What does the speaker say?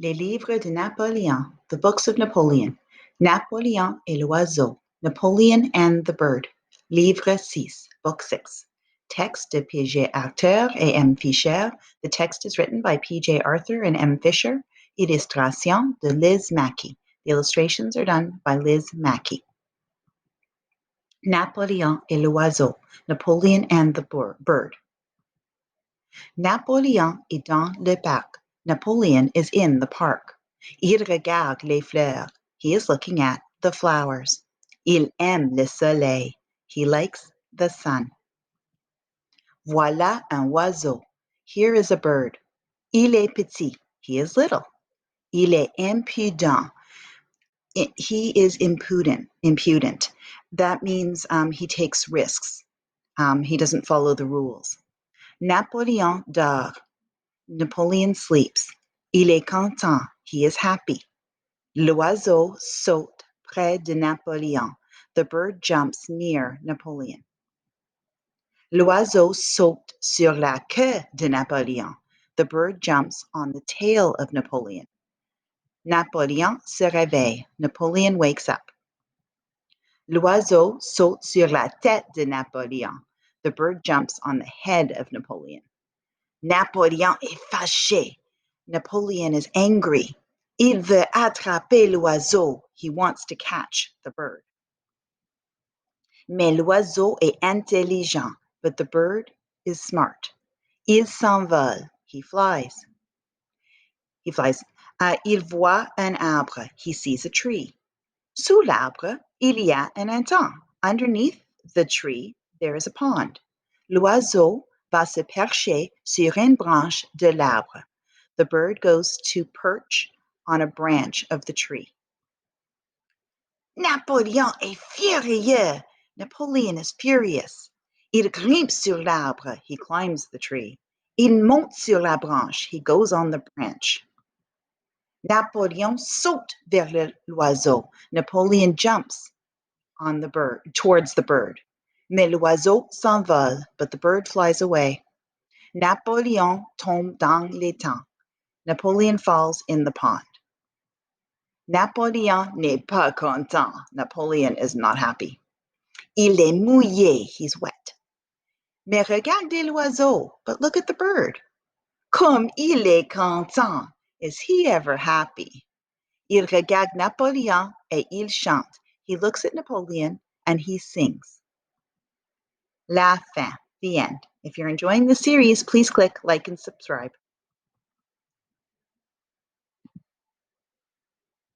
Les livres de Napoléon, the books of Napoleon. Napoléon et l'oiseau, Napoleon and the bird. Livre 6, book 6. Text de P.J. Arthur et M. Fischer. The text is written by P.J. Arthur and M. Fischer. Illustration de Liz Mackey. The illustrations are done by Liz Mackey. Napoléon et l'oiseau, Napoleon and the bird. Napoléon est dans le parc. Napoleon is in the park. Il regarde les fleurs. He is looking at the flowers. Il aime le soleil. He likes the sun. Voilà un oiseau. Here is a bird. Il est petit. He is little. Il est impudent. He is impudent. That means he takes risks. He doesn't follow the rules. Napoléon dort. Napoleon sleeps. Il est content. He is happy. L'oiseau saute près de Napoléon. The bird jumps near Napoleon. L'oiseau saute sur la queue de Napoléon. The bird jumps on the tail of Napoleon. Napoléon se réveille. Napoleon wakes up. L'oiseau saute sur la tête de Napoléon. The bird jumps on the head of Napoleon. Napoléon est fâché. Napoleon is angry. Il veut attraper l'oiseau. He wants to catch the bird. Mais l'oiseau est intelligent, but the bird is smart. Il s'envole. He flies. Il voit un arbre. He sees a tree. Sous l'arbre, il y a un étang. Underneath the tree, there is a pond. L'oiseau va se percher sur une branche de l'arbre. The bird goes to perch on a branch of the tree. Napoléon est furieux. Napoleon is furious. Il grimpe sur l'arbre. He climbs the tree. Il monte sur la branche. He goes on the branch. Napoléon saute vers l'oiseau. Napoleon jumps on the bird, towards the bird. Mais l'oiseau s'envole, but the bird flies away. Napoléon tombe dans l'étang. Napoleon falls in the pond. Napoléon n'est pas content. Napoleon is not happy. Il est mouillé. He's wet. Mais regardez l'oiseau. But look at the bird. Comme il est content. Is he ever happy? Il regarde Napoléon et il chante. He looks at Napoleon and he sings. La fin. The end. If you're enjoying the series, please click like and subscribe.